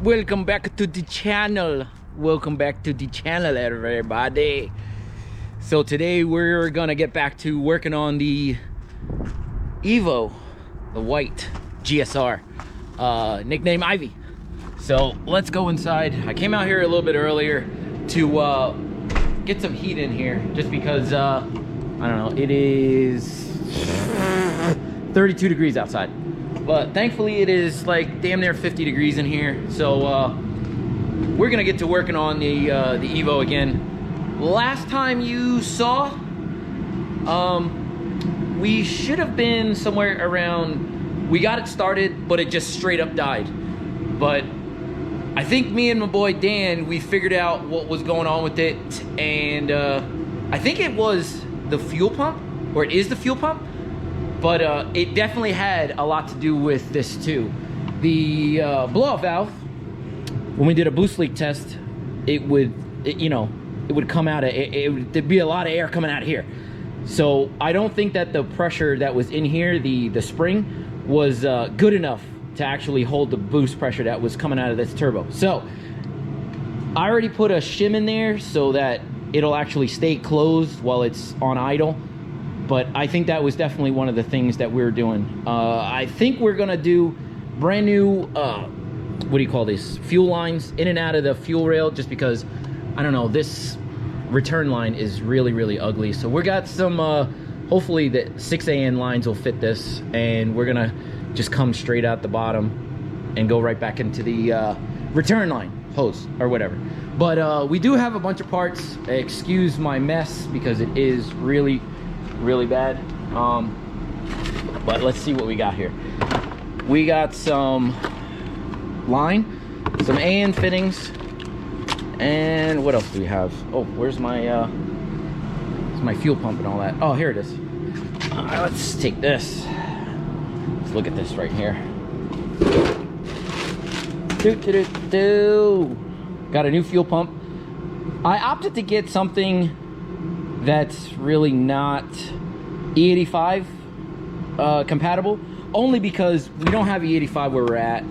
Welcome back to the channel. Welcome back to the channel, everybody. So today we're gonna get back to working on the Evo, the white GSR, nickname Ivy. So let's go inside. I came out here a little bit earlier to get some heat in here, just because I don't know, it is 32 degrees outside. But thankfully it is like damn near 50 degrees in here. So we're gonna get to working on the Evo again. Last time you saw, we should have been somewhere around, we got it started, but it just straight up died. But I think me and my boy Dan, we figured out what was going on with it. And I think it was the fuel pump, or it is the fuel pump. But it definitely had a lot to do with this too. The blow-off valve, when we did a boost leak test, it would come out of there'd be a lot of air coming out of here. So I don't think that the pressure that was in here, the spring, was good enough to actually hold the boost pressure that was coming out of this turbo. So I already put a shim in there so that it'll actually stay closed while it's on idle. But I think that was definitely one of the things that we're doing. I think we're gonna do brand new, what do you call this? Fuel lines in and out of the fuel rail, just because, I don't know, this return line is really, really ugly. So we got some, hopefully the 6AN lines will fit this, and we're gonna just come straight out the bottom and go right back into the return line hose or whatever. But we do have a bunch of parts. Excuse my mess because it is really bad, but let's see what we got here. We got some line, some AN fittings, and what else do we have? Oh, where's my fuel pump and all that? Oh, here it is. Let's take this. Let's look at this right here. Got a new fuel pump. I opted to get something that's really not E85 compatible, only because we don't have E85 where we're at.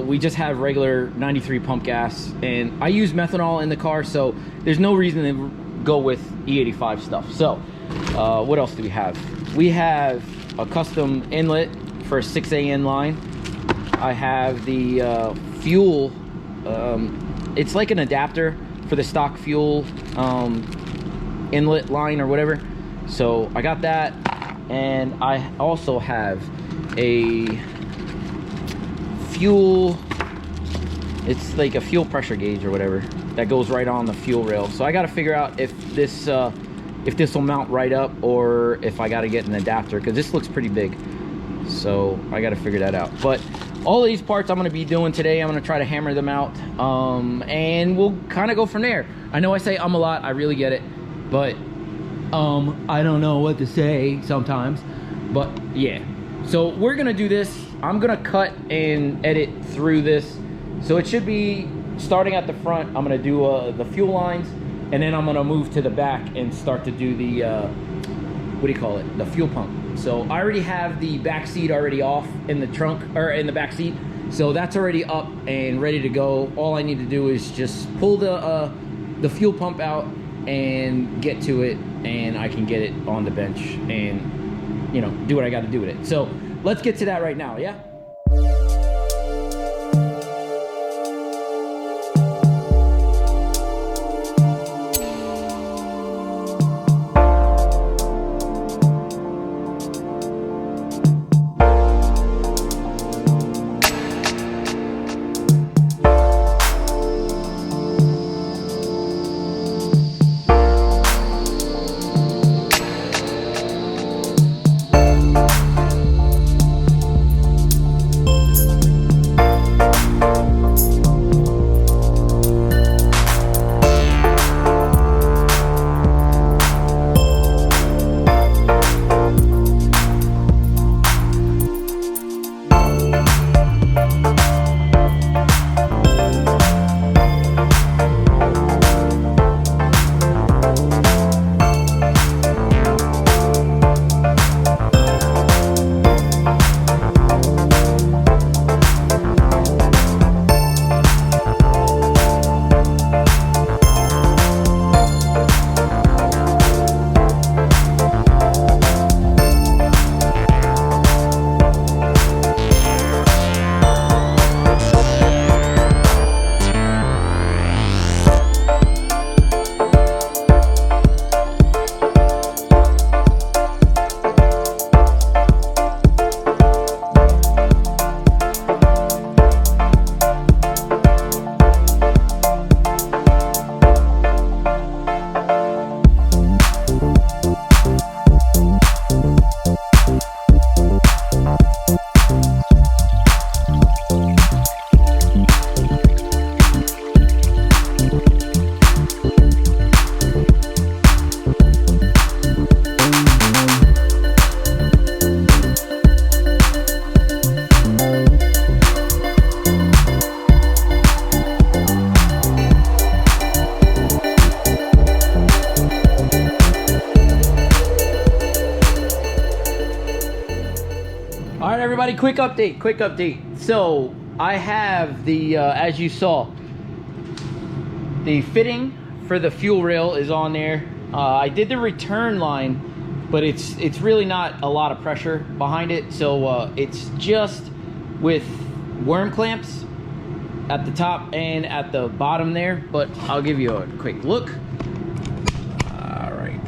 We just have regular 93 pump gas, and I use methanol in the car, so there's no reason to go with E85 stuff. So what else do we have? We have a custom inlet for a 6AN line. I have the fuel, it's like an adapter for the stock fuel inlet line or whatever. So I got that, and I also have a fuel, it's like a fuel pressure gauge or whatever that goes right on the fuel rail. So I got to figure out if this will mount right up, or if I got to get an adapter, because this looks pretty big. So I got to figure that out. But all of these parts I'm going to be doing today. I'm going to try to hammer them out, and we'll kind of go from there. I know I say a lot, I really get it, but I don't know what to say sometimes. But yeah, so we're gonna do this. I'm gonna cut and edit through this, so it should be starting at the front. I'm gonna do the fuel lines, and then I'm gonna move to the back and start to do the what do you call it, the fuel pump. So I already have the back seat already off in the trunk, or in the back seat, so that's already up and ready to go. All I need to do is just pull the fuel pump out and get to it, and I can get it on the bench and, you know, do what I got to do with it. So let's get to that right now. Yeah. right, quick update. So I have the as you saw, the fitting for the fuel rail is on there. I did the return line, but it's really not a lot of pressure behind it, so it's just with worm clamps at the top and at the bottom there. But I'll give you a quick look. All right,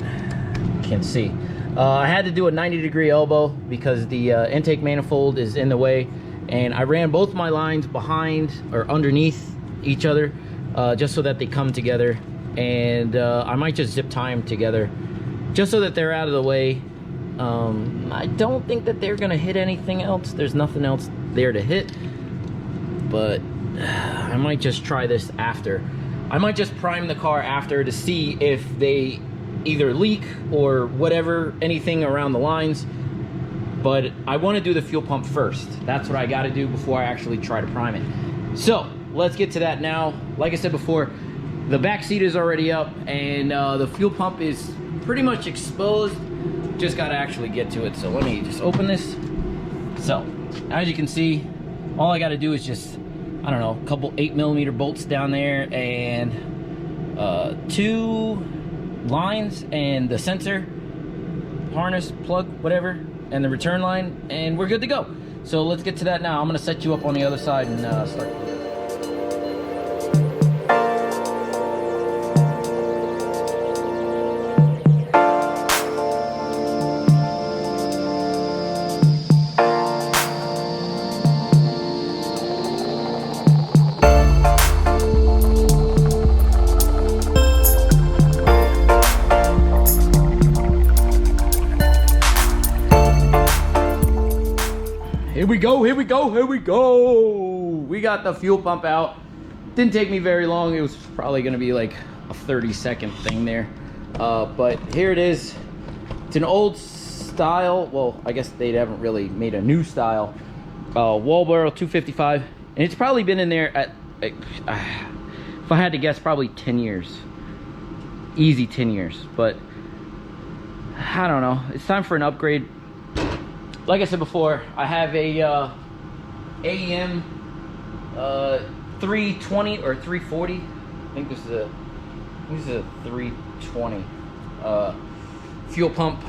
can't see. I had to do a 90-degree elbow because the intake manifold is in the way, and I ran both my lines behind or underneath each other just so that they come together. And I might just zip tie them together just so that they're out of the way. I don't think that they're gonna hit anything else. There's nothing else there to hit, but I might just try this after. I might just prime the car after to see if they either leak or whatever, anything around the lines. But I want to do the fuel pump first. That's what I got to do before I actually try to prime it. So let's get to that now. Like I said before, the back seat is already up, and the fuel pump is pretty much exposed. Just got to actually get to it. So let me just open this. So as you can see, all I got to do is just, I don't know, a couple 8mm bolts down there, and 2 lines and the sensor harness plug, whatever, and the return line, and we're good to go. So let's get to that now. I'm gonna set you up on the other side and start. Here we go. We got the fuel pump out. Didn't take me very long. It was probably gonna be like a 30-second thing there. But here it is. It's an old style. Well, I guess they haven't really made a new style. Walboro 255. And it's probably been in there at, if I had to guess, probably 10 years. Easy 10 years. But I don't know. It's time for an upgrade. Like I said before, I have a AEM 320 or 340. I think this is a 320 fuel pump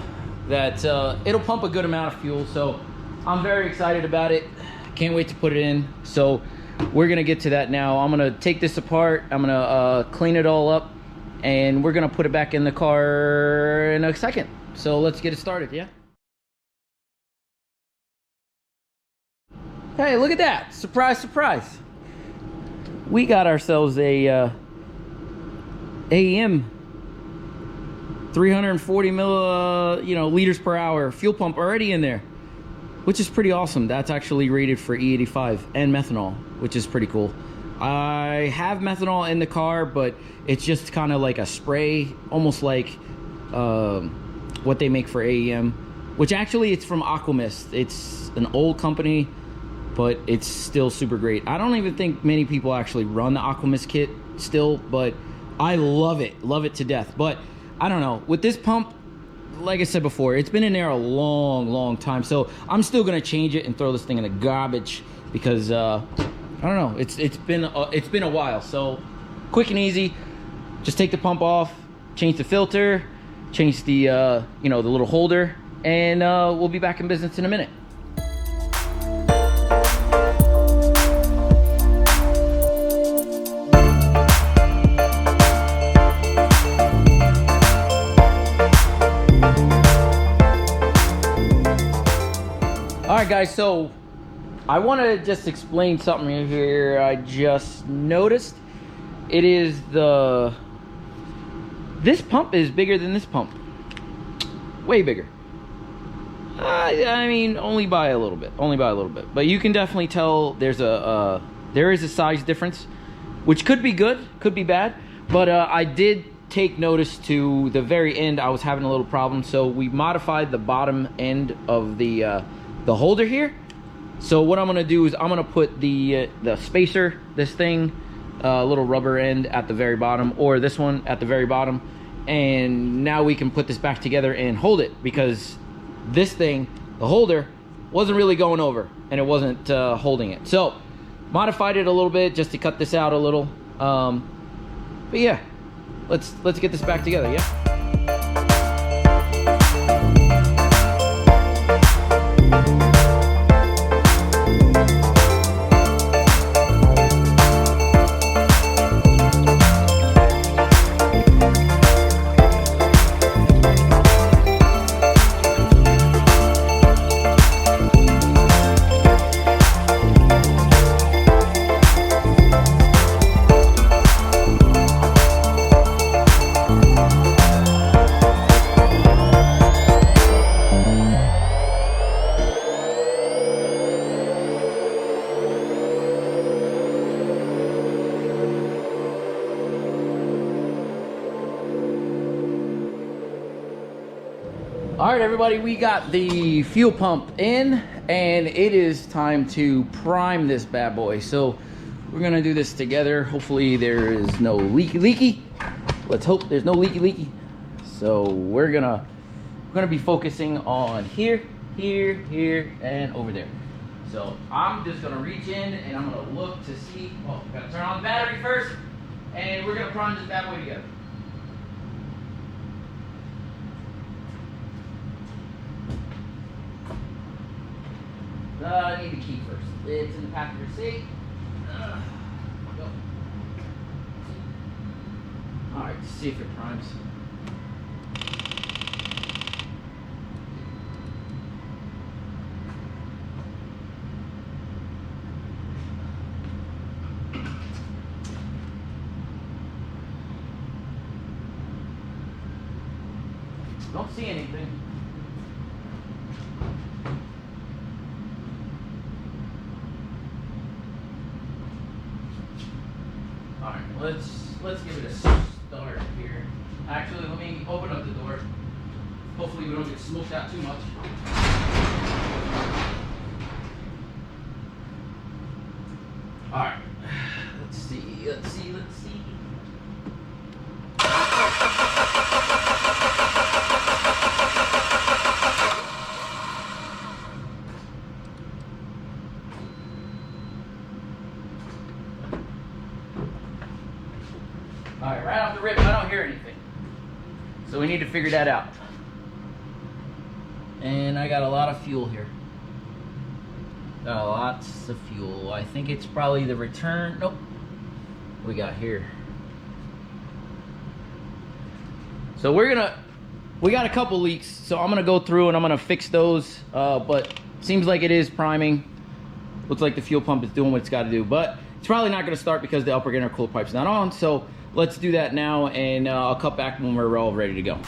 that it'll pump a good amount of fuel. So I'm very excited about it. Can't wait to put it in. So we're gonna get to that now. I'm gonna take this apart. I'm gonna clean it all up, and we're gonna put it back in the car in a second. So let's get it started. Yeah. Hey, look at that. Surprise, surprise. We got ourselves a AEM 340 liters per hour fuel pump already in there, which is pretty awesome. That's actually rated for E85 and methanol, which is pretty cool. I have methanol in the car, but it's just kind of like a spray, almost like what they make for AEM, which actually it's from Aquamist. It's an old company, but it's still super great. I don't even think many people actually run the Aquamist kit still, but I love it to death. But I don't know, with this pump, like I said before, it's been in there a long time, so I'm still gonna change it and throw this thing in the garbage because I don't know, it's been a while. So quick and easy, just take the pump off, change the filter, change the the little holder, and we'll be back in business in a minute. Alright guys, so I want to just explain something here I just noticed. It is this pump is bigger than this pump. Way bigger. I mean, only by a little bit. But you can definitely tell there is a size difference, which could be good, could be bad. But I did take notice to the very end. I was having a little problem, so we modified the bottom end of the holder here. So what I'm gonna do is I'm gonna put the spacer, this thing, little rubber end at the very bottom, or this one at the very bottom, and now we can put this back together and hold it, because this thing, the holder, wasn't really going over. and it wasn't holding it. So modified it a little bit just to cut this out a little. But yeah, let's get this back together. Yeah. All right, everybody, we got the fuel pump in, and it is time to prime this bad boy. So we're gonna do this together. Hopefully there is no leaky. Let's hope there's no leaky. So we're gonna be focusing on here, and over there. So I'm just gonna reach in and I'm gonna look to see. Oh, gotta turn on the battery first, and we're gonna prime this bad boy together. I need the key first. It's in the passenger seat. Go. All right, see if it primes. Don't see anything. Let's give it a start here. Actually, let me open up the door. Hopefully we don't get smoked out too much. All right, let's see. All right, right off the rip, I don't hear anything. So we need to figure that out. And I got a lot of fuel here. Got lots of fuel. I think it's probably the return. Nope. We got here. So we got a couple leaks. So I'm gonna go through and I'm gonna fix those. But seems like it is priming. Looks like the fuel pump is doing what it's got to do. But it's probably not gonna start because the upper intercooler pipe's not on. So let's do that now, and I'll cut back when we're all ready to go.